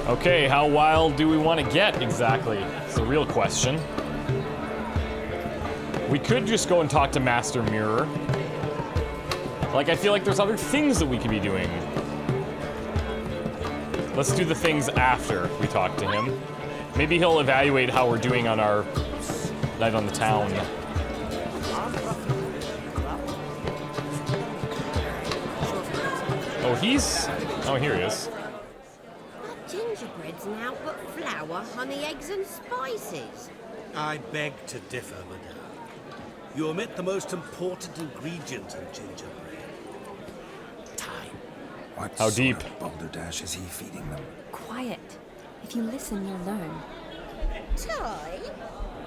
Okay, how wild do we want to get exactly? It's the real question. We could just go and talk to Master Mirror. Like, I feel like there's other things that we could be doing. Let's do the things after we talk to him. Maybe he'll evaluate how we're doing on our night on the town. Oh, here he is. That gingerbread's now but flour, honey, eggs and spices. I beg to differ, madame. You omit the most important ingredient in gingerbread. Time. What How sort deep? of balderdash is he feeding them? Quiet. If you listen, you'll learn. Time?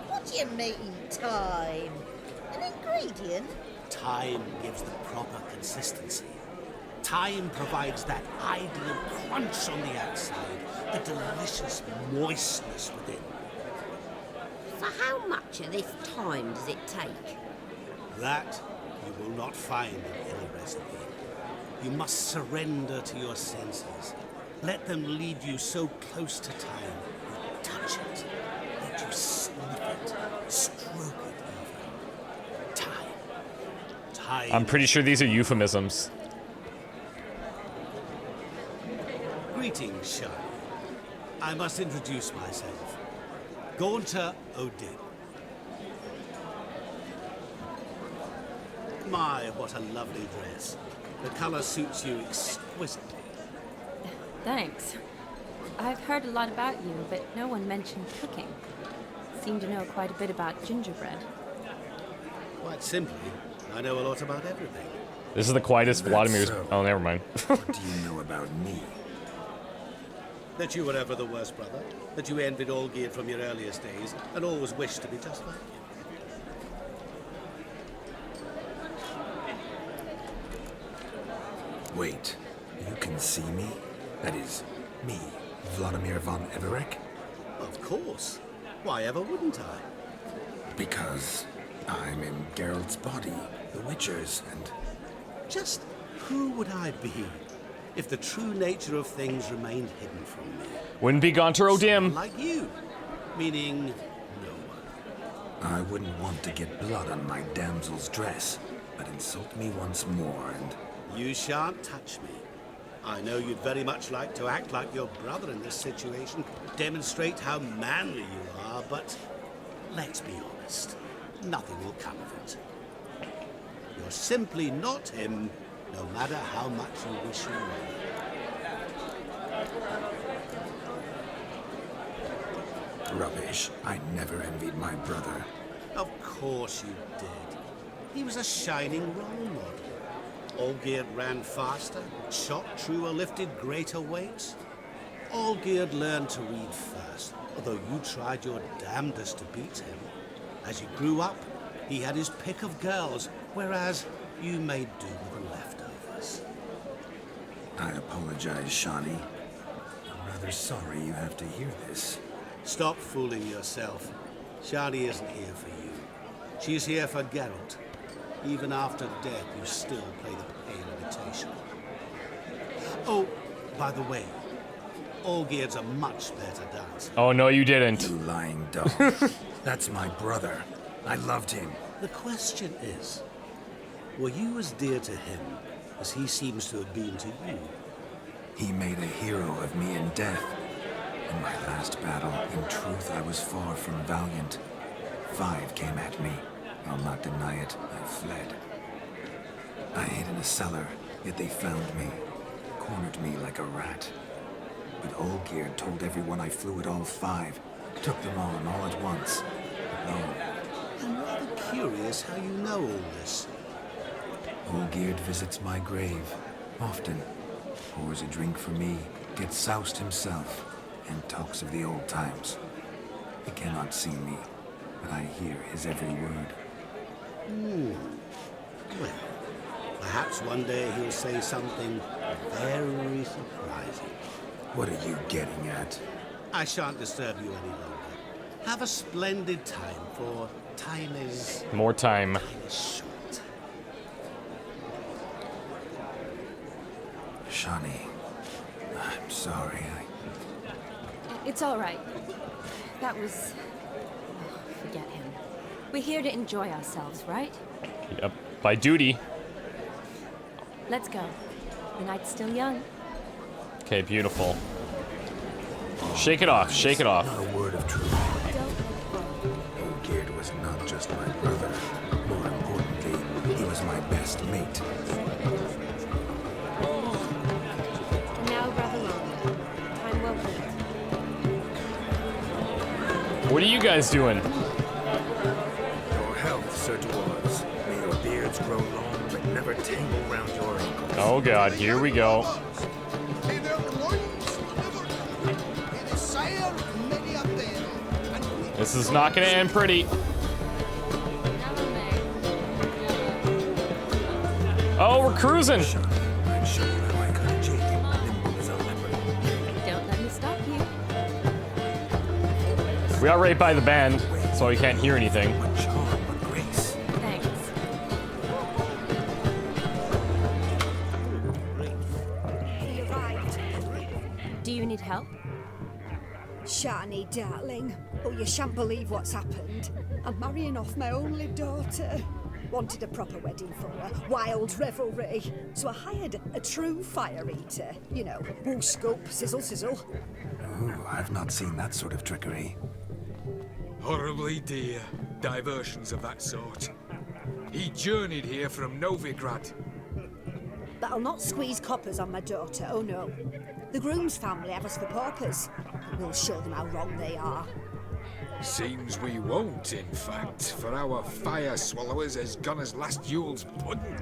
What do you mean, time? An ingredient? Time gives the proper consistency. Time provides that ideal crunch on the outside, the delicious moistness within. So how much of this time does it take? That you will not find in any recipe. You must surrender to your senses. Let them lead you so close to time, you touch it, let you sniff it, stroke it even. Time. Time. I'm pretty sure these are euphemisms. Greetings, Shani. I must introduce myself. Gaunter Odin. My, what a lovely dress. The color suits you exquisitely. Thanks. I've heard a lot about you, but no one mentioned cooking. Seem to know quite a bit about gingerbread. Quite simply, I know a lot about everything. This is the quietest That's Vladimir's. so. Oh, never mind. What do you know about me? That you were ever the worst brother, that you envied Olgierd from your earliest days, and always wished to be just like him. Wait, you can see me? That is, me, Vladimir von Everek? Of course. Why ever wouldn't I? Because I'm in Geralt's body, the Witcher's, and Just who would I be if the true nature of things remained hidden from me? Wouldn't be Gaunter Someone O'Dim. like you, meaning no one. I wouldn't want to get blood on my damsel's dress, but insult me once more and... You shan't touch me. I know you'd very much like to act like your brother in this situation, demonstrate how manly you are, but let's be honest, nothing will come of it. You're simply not him, no matter how much you wish you were. Rubbish. I never envied my brother. Of course you did. He was a shining role model. Olgierd ran faster, shot truer, lifted greater weights. Olgierd learned to read first, although you tried your damnedest to beat him. As you grew up, he had his pick of girls, whereas you made do with the leftovers. I apologize, Shani. I'm rather sorry you have to hear this. Stop fooling yourself. Shani isn't here for you. She's here for Geralt. Even after death, you still play the pale imitation. Oh, by the way, Olgierd's a much better dancer. Oh, no, you didn't. You lying dog. That's my brother. I loved him. The question is, were you as dear to him as he seems to have been to you? He made a hero of me in death. In my last battle, in truth, I was far from valiant. 5 came at me. I'll not deny it, I fled. I hid in a cellar, yet they found me, cornered me like a rat. But Olgierd told everyone I flew at all 5, took them on all at once, alone. I'm rather curious how you know all this. Olgierd visits my grave, often, pours a drink for me, gets soused himself, and talks of the old times. He cannot see me, but I hear his every word. Well, perhaps one day he'll say something very surprising. What are you getting at? I shan't disturb you any longer. Have a splendid time, for time is More time. short. Shani, I'm sorry. It's all right. That was... oh, forget him. We're here to enjoy ourselves, right? Yep. By duty. Let's go. The night's still young. Okay, beautiful. Shake it off, shake it off. Not a word of truth. Olgierd was not just my brother. More importantly, he was my best mate. Now, Brother Long. Time well spent. What are you guys doing? Your health, Sir Dwarves. May your beards grow long, but never tangle round your ankles. Oh god, here we go. This is not gonna end pretty. Oh, we're cruising. I'd show you how I cut a jig, nimble as a leopard. Don't let me stop you. We are right by the band, so you can't hear anything. What charm, what grace. Thanks. He arrived. Do you need help? Shani, darling. Oh, you shan't believe what's happened. I'm marrying off my only daughter. Wanted a proper wedding for her, wild revelry. So I hired a true fire eater. You know, woo scoop, sizzle, sizzle. Ooh, I've not seen that sort of trickery. Horribly dear diversions of that sort. He journeyed here from Novigrad. But I'll not squeeze coppers on my daughter, oh no. The groom's family have us for paupers. We'll show them how wrong they are. Seems we won't, in fact, for our fire swallowers has gone as last Yule's pudding.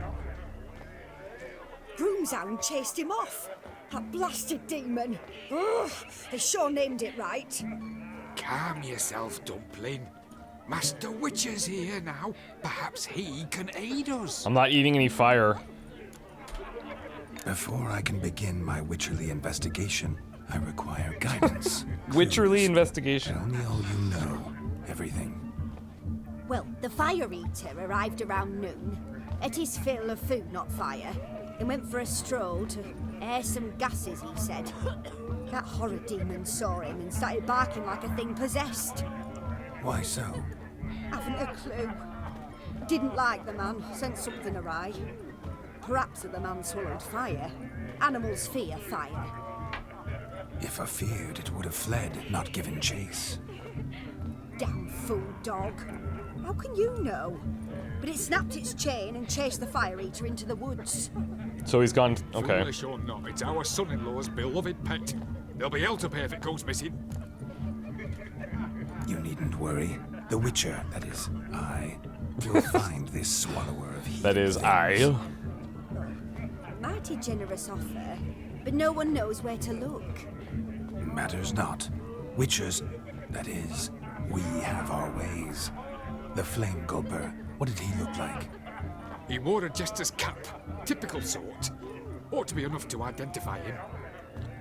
Groom's hound chased him off. That blasted demon. Ugh, they sure named it right. Calm yourself, Dumpling. Master Witcher's here now. Perhaps he can aid us. I'm not eating any fire. Before I can begin my witcherly investigation, I require guidance. Witcherly Clues. investigation. Tell me all you know. Everything. Well, the fire eater arrived around noon. Ate his fill of food, not fire. And went for a stroll to air some gases, he said. That horror demon saw him and started barking like a thing possessed. Why so? Haven't a clue. Didn't like the man, sent something awry. Perhaps the man swallowed fire. Animals fear fire. If I feared, it would have fled, not given chase. Damn fool dog. How can you know? But it snapped its chain and chased the fire eater into the woods. So he's gone. Okay. Foolish or not, it's our son-in-law's beloved pet. There'll be hell to pay if it goes missing. You needn't worry. The Witcher, that is, I, will find this swallower of heathen That is things. I. Mighty generous offer, but no one knows where to look. Matters not. Witchers, that is, we have our ways. The Flame Gulper, what did he look like? He wore a jester's cap. Typical sort. Ought to be enough to identify him.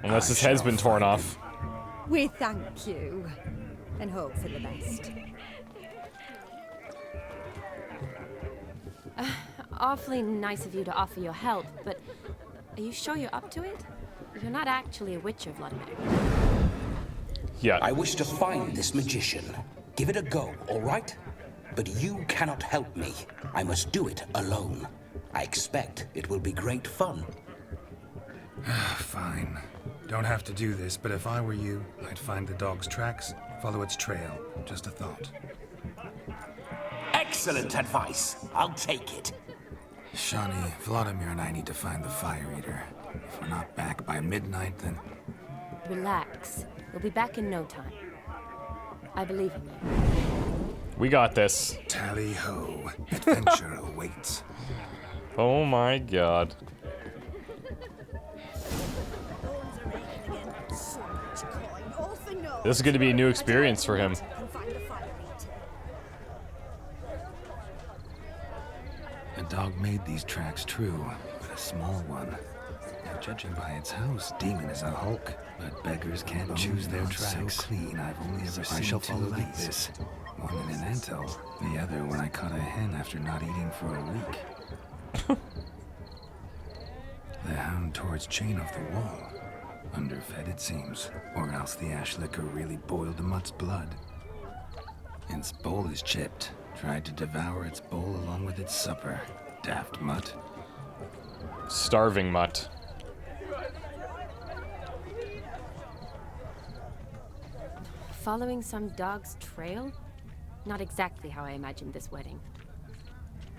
Unless his head's been torn off. We thank you, and hope for the best. Awfully nice of you to offer your help, but are you sure you're up to it? You're not actually a witcher, Vladimir. Yeah. I wish to find this magician. Give it a go, all right? But you cannot help me. I must do it alone. I expect it will be great fun. Fine. Don't have to do this, but if I were you, I'd find the dog's tracks, follow its trail. Just a thought. Excellent advice. I'll take it. Shani, Vladimir and I need to find the fire eater. If we're not back by midnight, then... Relax. We'll be back in no time. I believe in you. We got this. Tally-ho. Adventure awaits. Oh my god. So much coin, all for naught. This is going to be a new experience for him. Can find the fire eater. The dog made these tracks true, but a small one. Now, judging by its house, Demon is a hulk. But beggars can't choose their tracks. So clean, I've only ever seen two like this. One in an anthill, the other when I caught a hen after not eating for a week. The hound tore its chain off the wall. Underfed, it seems. Or else the ash liquor really boiled the mutt's blood. Its bowl is chipped. Tried to devour its bowl along with its supper. Daft mutt. Starving mutt. Following some dog's trail? Not exactly how I imagined this wedding.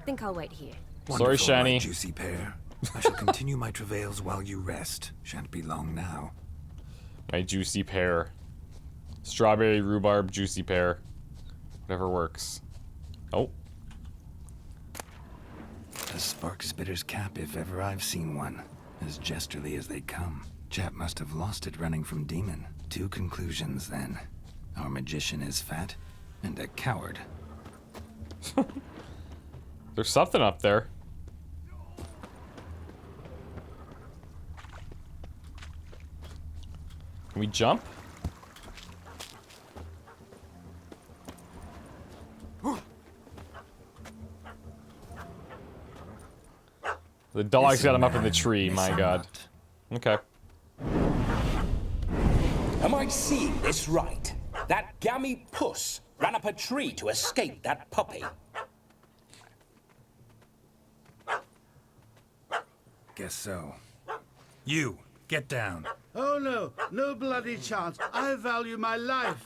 Think I'll wait here. Sorry, Shani. My juicy pear. I shall continue my travails while you rest. Shan't be long now. My juicy pear. Strawberry, rhubarb, juicy pear. Whatever works. Oh. A spark spitter's cap if ever I've seen one. As jesterly as they come. Chap must have lost it running from demon. 2 conclusions then. Our magician is fat and a coward. There's something up there. Can we jump? The dog's got him up in the tree, my god. Okay. Am I seeing this right? That gammy puss ran up a tree to escape that puppy. Guess so. You, get down. Oh no, no bloody chance. I value my life.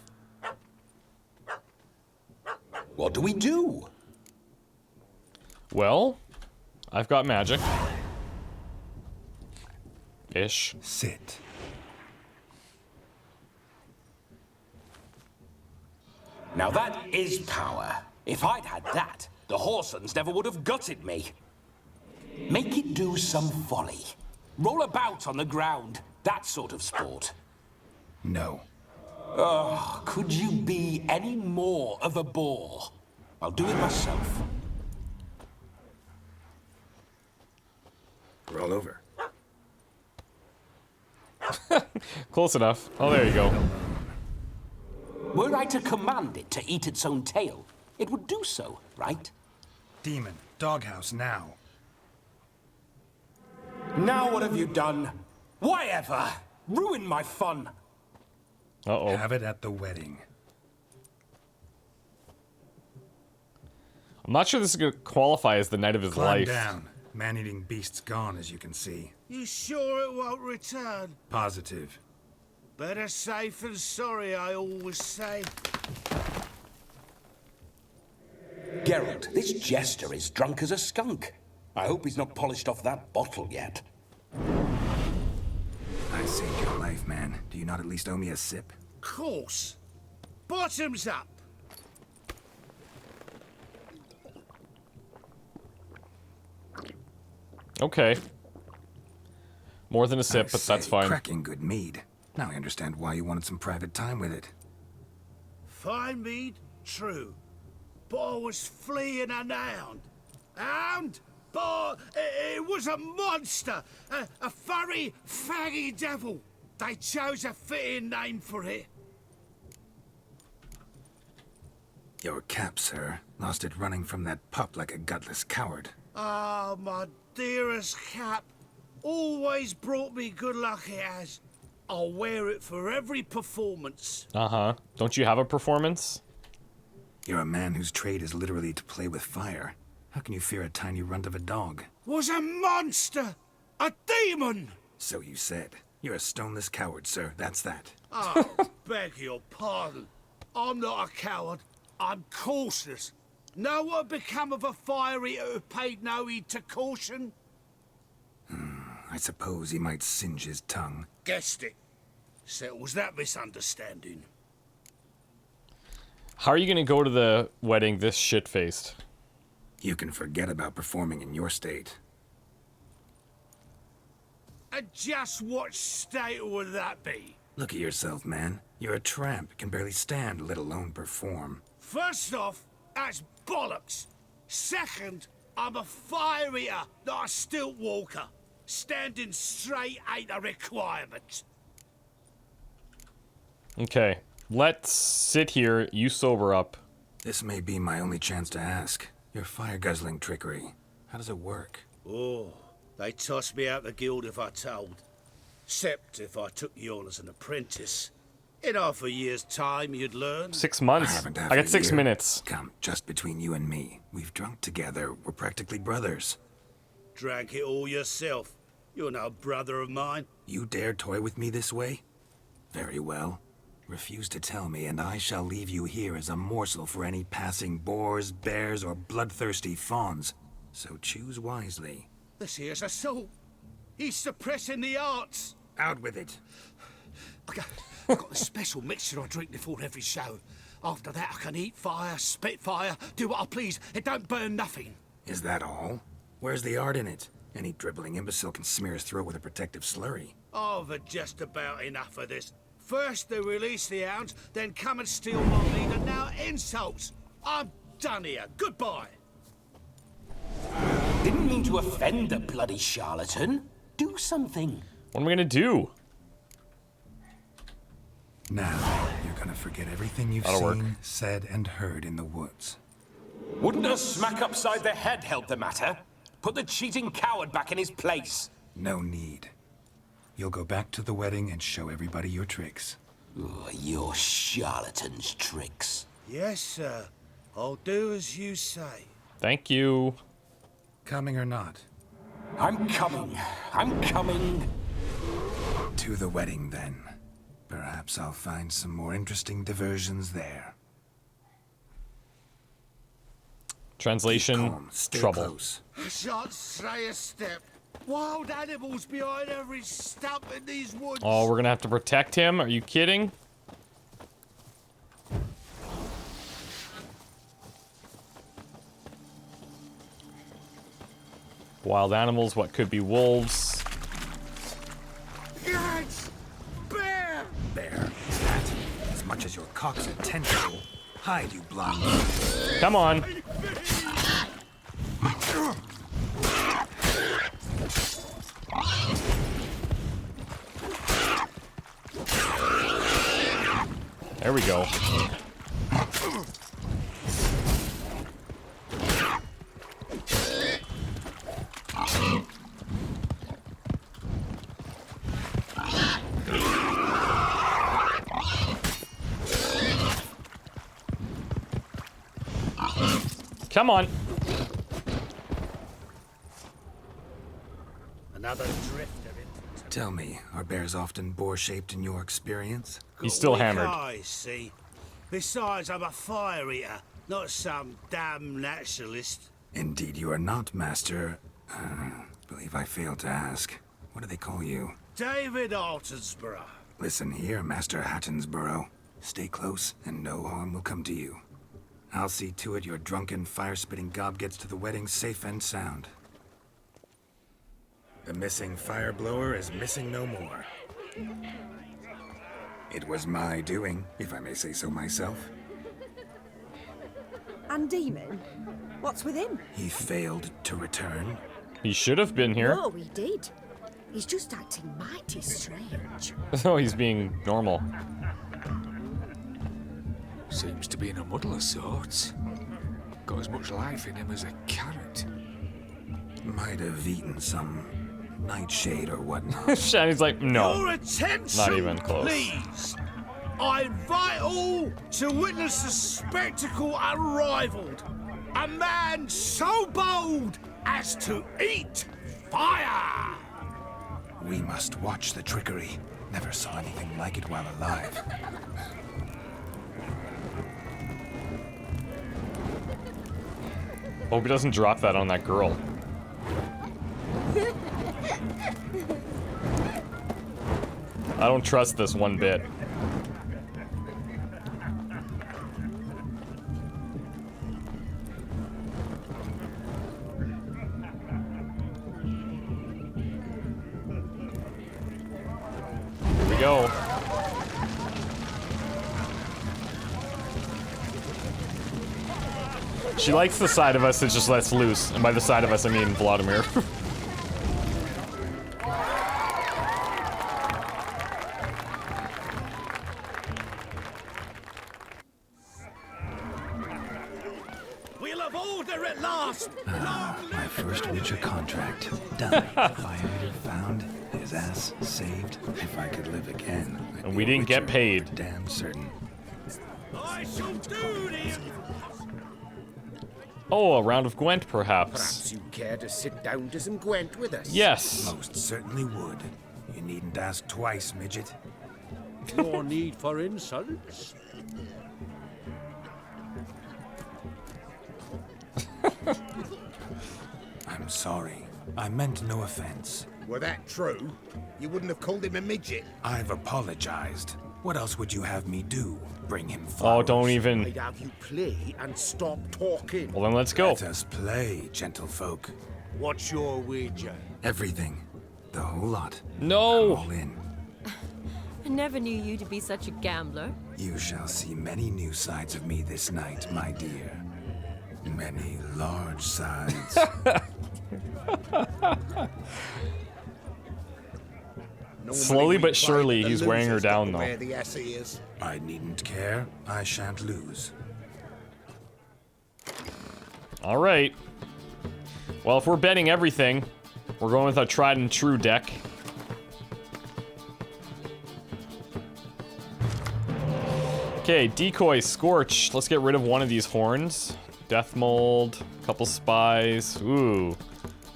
What do we do? Well, I've got magic. Ish. Sit. Now that is power. If I'd had that, the Horsons never would have gutted me. Make it do some folly. Roll about on the ground. That sort of sport. No. Oh, could you be any more of a bore? I'll do it myself. Roll over. Close enough. Oh, there you go. Were I to command it to eat its own tail, it would do so, right? Demon, doghouse now. Now what have you done? Why ever? Ruin my fun. Uh-oh. Have it at the wedding. I'm not sure this is going to qualify as the night of his Climb life. down. Man-eating beast's gone, as you can see. You sure it won't return? Positive. Better safe than sorry, I always say. Geralt, this jester is drunk as a skunk. I hope he's not polished off that bottle yet. I saved your life, man. Do you not at least owe me a sip? Course. Bottoms up. Okay. More than a sip, I but that's say, fine. Cracking good mead. Now I understand why you wanted some private time with it. Fine mead, true. But I was fleeing an hound. Hound? But it was a monster. A furry, faggy devil. They chose a fitting name for it. Your cap, sir. Lost it running from that pup like a gutless coward. Ah, my dearest cap. Always brought me good luck it has. I'll wear it for every performance. Uh-huh. Don't you have a performance? You're a man whose trade is literally to play with fire. How can you fear a tiny runt of a dog? Was a monster! A demon! So you said. You're a stoneless coward, sir. That's that. Oh, beg your pardon. I'm not a coward. I'm cautious. Know what become of a fire eater who paid no heed to caution? I suppose he might singe his tongue. Guessed it. Settles that misunderstanding. How are you going to go to the wedding this shit-faced? You can forget about performing in your state. And just what state would that be? Look at yourself, man. You're a tramp, can barely stand, let alone perform. First off, that's bollocks. Second, I'm a fire eater, not a stilt walker. Standing straight ain't a requirement. Okay. Let's sit here. You sober up. This may be my only chance to ask. Your fire-guzzling trickery. How does it work? Oh, they toss me out the guild if I told. Except if I took you on as an apprentice. In half a year's time, you'd learn. 6 months. haven't half I a got 6 year. minutes. Come, just between you and me. We've drunk together. We're practically brothers. Drank it all yourself. You're no brother of mine. You dare toy with me this way? Very well. Refuse to tell me, and I shall leave you here as a morsel for any passing boars, bears, or bloodthirsty fawns. So choose wisely. This here's assault. He's suppressing the arts. Out with it. I've got a special mixture I drink before every show. After that, I can eat fire, spit fire, do what I please. It don't burn nothing. Is that all? Where's the art in it? Any dribbling imbecile can smear his throat with a protective slurry. I've had just about enough of this. First they release the hounds, then come and steal my meat, and now insults. I'm done here. Goodbye. Didn't mean to offend the bloody charlatan. Do something. What am I gonna do? Now, you're gonna forget everything you've That'll work. seen, said, and heard in the woods. Wouldn't a smack upside the head help the matter? Put the cheating coward back in his place. No need. You'll go back to the wedding and show everybody your tricks. Oh, your charlatan's tricks. Yes, sir. I'll do as you say. Thank you. Coming or not? I'm coming. I'm coming. To the wedding, then. Perhaps I'll find some more interesting diversions there. Translation, Keep calm, stay trouble. close. I shan't stray a step. Wild animals behind every stump in these woods. Oh, we're gonna have to protect him? Are you kidding? Wild animals, what could be wolves? Yes! Bear! There. That. As much as your cock's a tentacle. Hide, you blind. Come on. There we go. Come on. Another drifter into Tell me, are bears often boar-shaped in your experience? He's still weak hammered. eyes, see? Besides, I'm a fire eater, not some damn naturalist. Indeed you are not, Master. Believe I failed to ask. What do they call you? David Altonsborough. Listen here, Master Hattonsborough. Stay close, and no harm will come to you. I'll see to it your drunken, fire-spitting gob gets to the wedding safe and sound. The missing fire blower is missing no more. It was my doing, if I may say so myself. And Demon? What's with him? He failed to return. He should have been here. No, he did. He's just acting mighty strange. Oh, he's being normal. Seems to be in a muddle of sorts. Got as much life in him as a carrot. Might have eaten some nightshade or whatnot. Shiny's like, no. Your attention, Not even close. please. I invite all to witness the spectacle unrivaled. A man so bold as to eat fire. We must watch the trickery. Never saw anything like it while alive. Hope he doesn't drop that on that girl. I don't trust this one bit. Here we go. She likes the side of us that just lets loose, and by the side of us I mean Vladimir. We'll have order at last. My first Witcher contract. Done. Fire found is his ass saved. If I could live again. I'd And be we a didn't get witcher, paid. for damn certain. I shall do this! Oh, a round of Gwent, perhaps. Perhaps you care to sit down to some Gwent with us? Yes. Most certainly would. You needn't ask twice, midget. No need for insults. I'm sorry. I meant no offense. Were that true, you wouldn't have called him a midget. I've apologized. What else would you have me do? Bring him Oh, flowers? don't even. I'd have you play and stop talking. Well, then let's go. Let us play, gentlefolk. What's your wager? Everything. The whole lot. No. All in. I never knew you to be such a gambler. You shall see many new sides of me this night, my dear. Many large sides. Slowly but surely, he's wearing her down, though. Where the essay is. I needn't care. I shan't lose. All right. Well, if we're betting everything, we're going with a tried and true deck. Okay, decoy, scorch. Let's get rid of one of these horns. Death mold, couple spies. Ooh,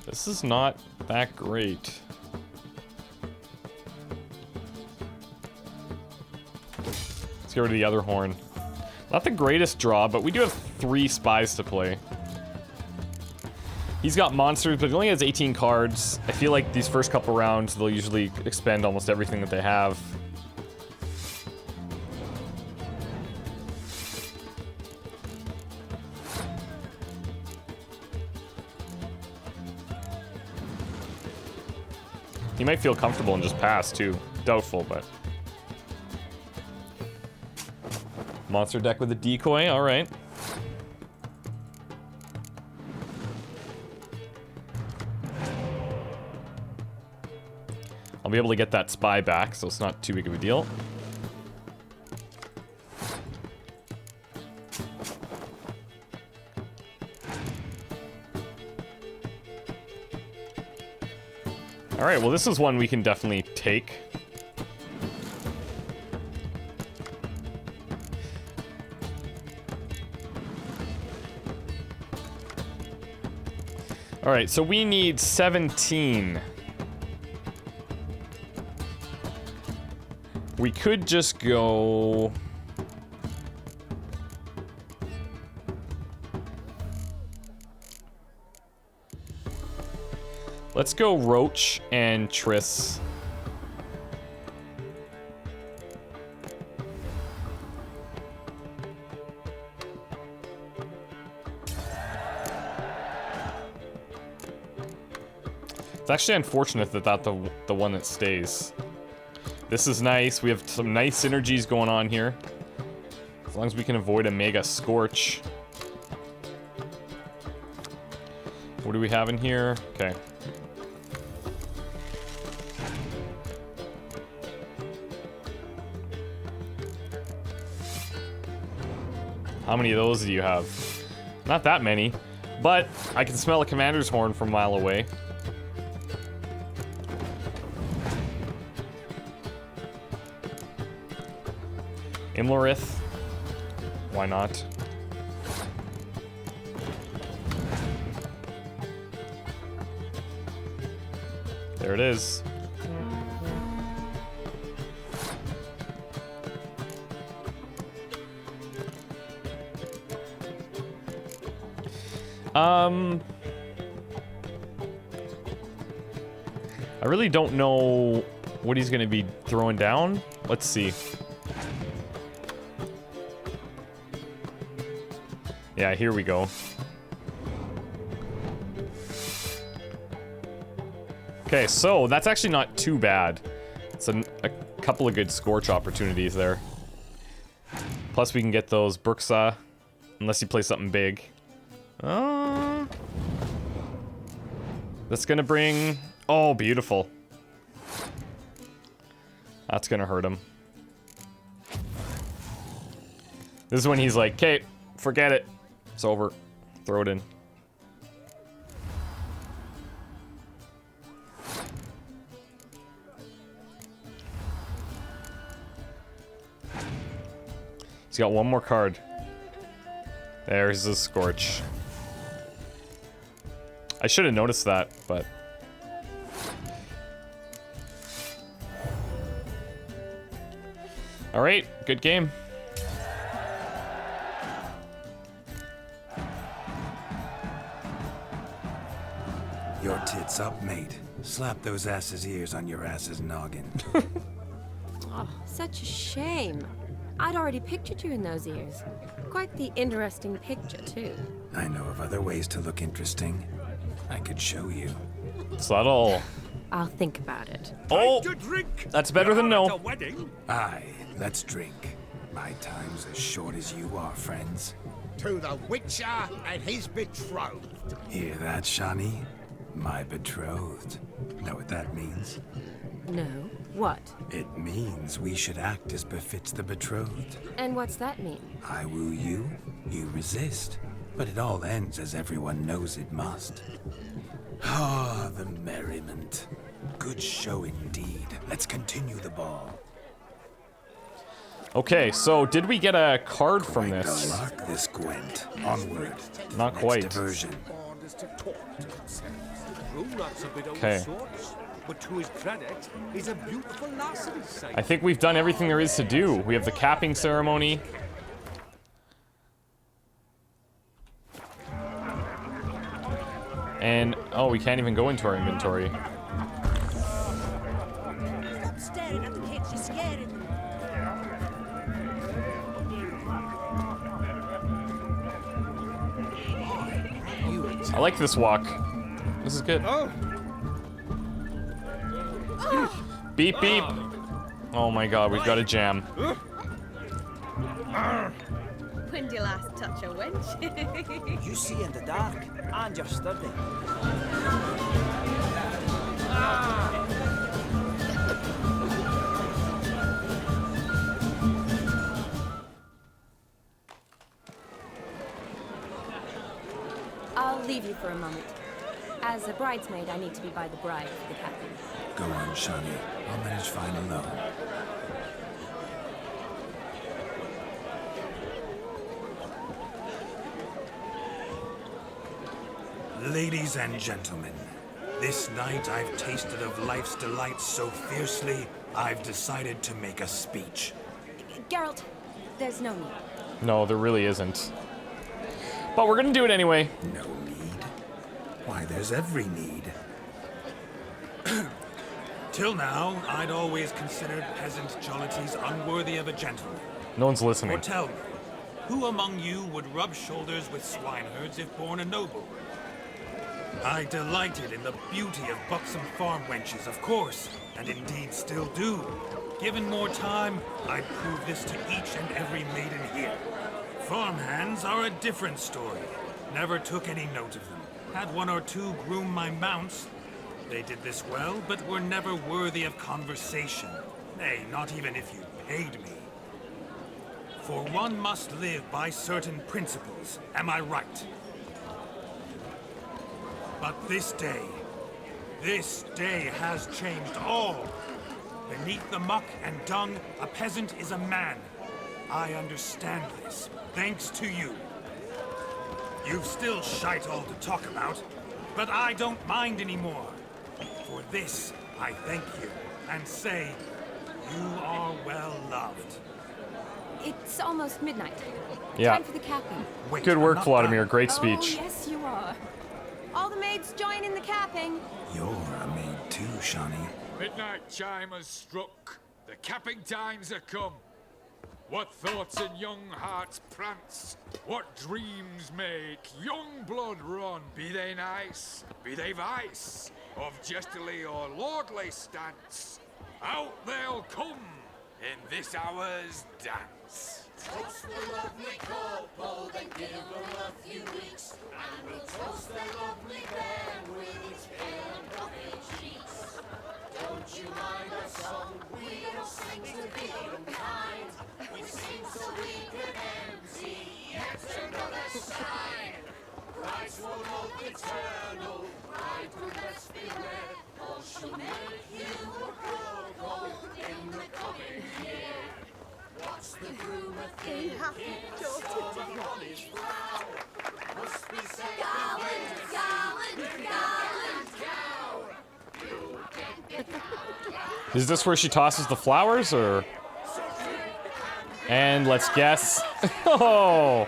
this is not that great. Let's get rid of the other horn. Not the greatest draw, but we do have 3 spies to play. He's got monsters, but he only has 18 cards. I feel like these first couple rounds, they'll usually expend almost everything that they have. He might feel comfortable and just pass, too. Doubtful, but... Monster deck with a decoy, alright. I'll be able to get that spy back, so it's not too big of a deal. Alright, well this is one we can definitely take. Alright, so we need 17. We could just go... Let's go Roach and Triss. It's actually unfortunate that that's the one that stays. This is nice. We have some nice synergies going on here. As long as we can avoid a Mega Scorch. What do we have in here? Okay. How many of those do you have? Not that many, but I can smell a commander's horn from a mile away. Imlerith. Why not? There it is. I really don't know what he's gonna be throwing down. Let's see. Yeah, here we go. Okay, so that's actually not too bad. It's a couple of good Scorch opportunities there. Plus we can get those Bruxa, unless you play something big. That's gonna bring... Oh, beautiful. That's gonna hurt him. This is when he's like, okay, forget it. It's over. Throw it in. He's got one more card. There's the Scorch. I should have noticed that, but... Alright, good game. Your tits up, mate. Slap those asses' ears on your ass's noggin. Oh, such a shame. I'd already pictured you in those ears. Quite the interesting picture, too. I know of other ways to look interesting. I could show you. Subtle. I'll think about it. Oh! That's better than no. Aye, let's drink. My time's as short as you are, friends. To the Witcher and his betrothed. Hear that, Shawnee? My betrothed. Know what that means? No. What? It means we should act as befits the betrothed. And what's that mean? I woo you, you resist. But it all ends as everyone knows it must. Ah, the merriment. Good show indeed. Let's continue the ball. Okay, so did we get a card from Quite this? the lark, this Gwent. Onward. Not Next quite. diversion. Okay. But to his credit, he's a beautiful lass at his side. I think we've done everything there is to do. We have the capping ceremony. And, oh, we can't even go into our inventory. Stop staring at the kids, you're scaring them. I like this walk. This is good. Beep, beep. Oh my god, we've got a jam. When did you last touch a wench? You see in the dark, and you're sturdy. I'll leave you for a moment. As a bridesmaid, I need to be by the bride for the capping. Go on, Shawnee. I'll manage fine alone. Ladies and gentlemen, this night I've tasted of life's delights so fiercely, I've decided to make a speech. Geralt, there's no need. No, there really isn't. But we're gonna do it anyway. No need? Why, there's every need. Till now, I'd always considered peasant jollities unworthy of a gentleman. No one's listening. Or tell me, who among you would rub shoulders with swineherds if born a noble? I delighted in the beauty of buxom farm wenches, of course, and indeed still do. Given more time, I'd prove this to each and every maiden here. Farmhands are a different story. Never took any note of them. Had one or two groom my mounts. They did this well, but were never worthy of conversation. Nay, not even if you paid me. For one must live by certain principles, am I right? But this day has changed all. Beneath the muck and dung, a peasant is a man. I understand this, thanks to you. You've still shite all to talk about, but I don't mind anymore. For this, I thank you, and say, you are well loved. It's almost midnight. Yeah. Time for the capping. Wait, Good work, I'm not Vladimir. done. Great speech. Oh, yes, you are. All the maids join in the capping. You're a maid too, Shawnee. Midnight chime has struck. The capping times are come. What thoughts in young hearts prance? What dreams make young blood run? Be they nice, be they vice, of jestily or lordly stance, out they'll come in this hour's dance. Toast the lovely couple, then give them a few weeks, and we'll toast their lovely bed with its pale and puffy cheeks. Don't you mind our song? We don't sing to be unkind. We sing so we can empty yet another shrine. Christ will hope eternal, bride will best beware, or she'll make you a broke in the coming year. What Just the groom of Be happy, daughter. must be said. Garland. Is this where she tosses the flowers, or? And let's guess. Oh,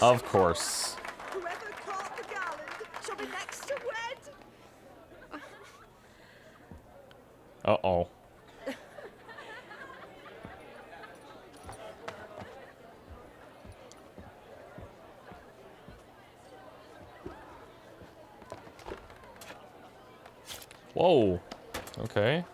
of course. Whoever caught the garland shall be next to wed. Uh-oh. Whoa. Okay.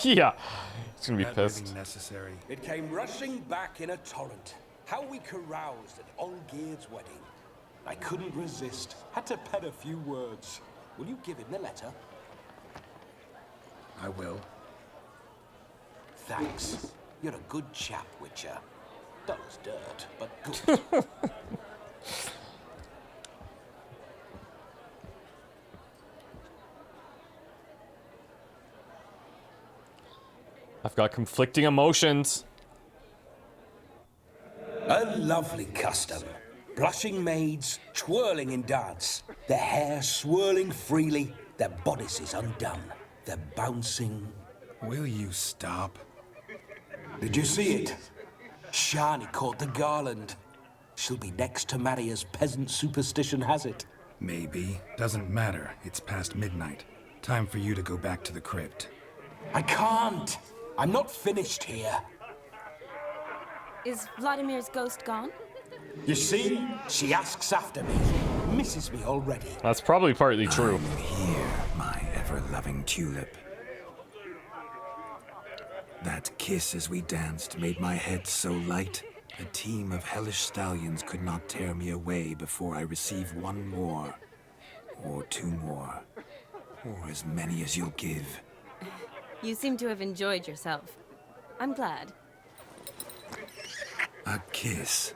Yeah. He's gonna be pissed. Necessary. It came rushing back in a torrent. How we caroused at Olgierd's wedding. I couldn't resist. Had to pen a few words. Will you give him the letter? I will. Thanks. You're a good chap, Witcher. Dull as dirt, but good. I've got conflicting emotions. A lovely custom. Blushing maids, twirling in dance, their hair swirling freely, their bodices undone, their bouncing. Will you stop? Did you see it? Shani caught the garland. She'll be next to marry as peasant superstition has it. Maybe. Doesn't matter. It's past midnight. Time for you to go back to the crypt. I can't. I'm not finished here. Is Vladimir's ghost gone? You see? She asks after me. Misses me already. That's probably partly true. I'm here, my ever-loving tulip. That kiss as we danced made my head so light. A team of hellish stallions could not tear me away before I receive one more. Or two more. Or as many as you'll give. You seem to have enjoyed yourself. I'm glad. A kiss.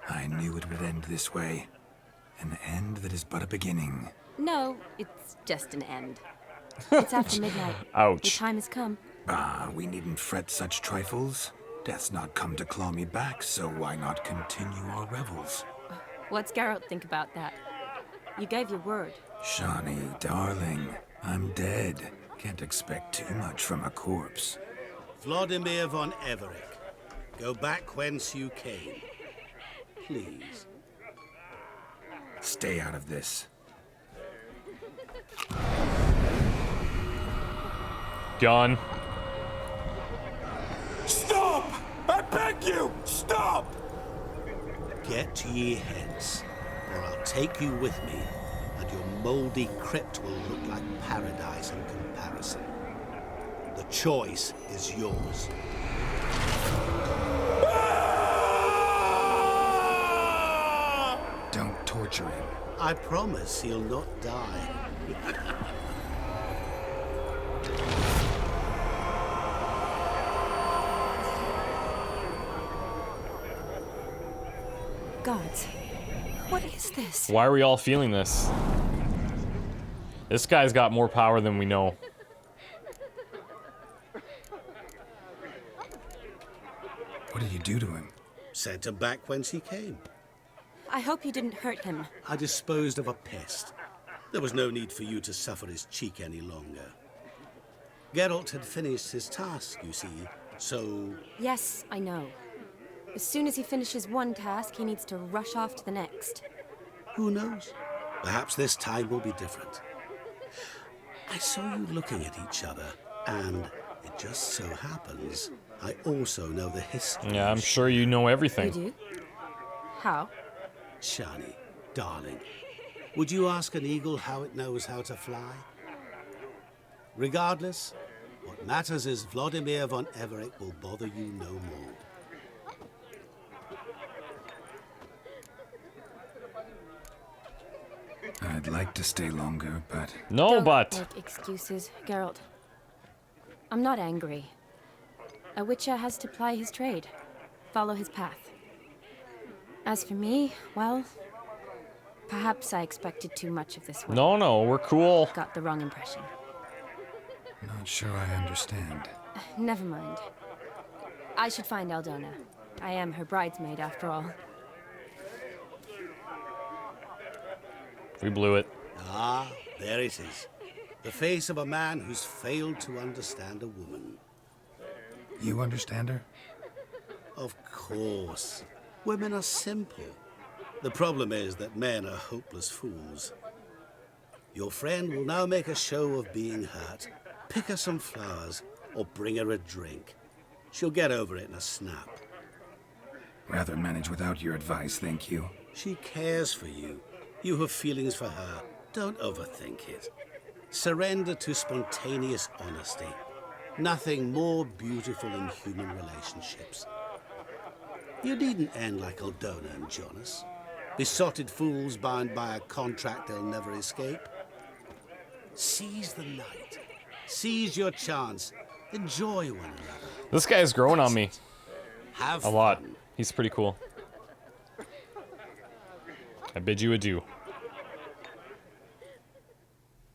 I knew it would end this way. An end that is but a beginning. No, it's just an end. It's after midnight. Ouch. The time has come. Ah, we needn't fret such trifles. Death's not come to claw me back, so why not continue our revels? What's Geralt think about that? You gave your word. Shani, darling, I'm dead. Can't expect too much from a corpse. Vladimir von Everett, go back whence you came. Please. Stay out of this. Gone. Stop! I beg you! Stop! Get ye hence, or I'll take you with me, and your mouldy crypt will look like paradise in comparison. The choice is yours. Don't torture him. I promise he'll not die. Gods, what is this? Why are we all feeling this? This guy's got more power than we know. What did you do to him? Sent him back whence he came. I hope you didn't hurt him. I disposed of a pest. There was no need for you to suffer his cheek any longer. Geralt had finished his task, you see, so... Yes, I know. As soon as he finishes one task, he needs to rush off to the next. Who knows? Perhaps this time will be different. I saw you looking at each other, and it just so happens I also know the history. Yeah, I'm sure you know everything. You do? How? Shani, darling, would you ask an eagle how it knows how to fly? Regardless, what matters is Vladimir von Everett will bother you no more. I'd like to stay longer, but... No, Don't but... make excuses, Geralt. I'm not angry. A witcher has to ply his trade, follow his path. As for me, well, perhaps I expected too much of this one. No, we're cool. Got the wrong impression. Not sure I understand. Never mind. I should find Aldona. I am her bridesmaid, after all. We blew it. Ah, there it is. The face of a man who's failed to understand a woman. You understand her? Of course. Women are simple. The problem is that men are hopeless fools. Your friend will now make a show of being hurt, pick her some flowers, or bring her a drink. She'll get over it in a snap. Rather manage without your advice, thank you. She cares for you. You have feelings for her. Don't overthink it. Surrender to spontaneous honesty. Nothing more beautiful in human relationships. You needn't end like Aldona and Jonas. Besotted fools bound by a contract they'll never escape. Seize the night. Seize your chance. Enjoy one another. This guy's growing on me. Have a lot. fun. He's pretty cool. I bid you adieu.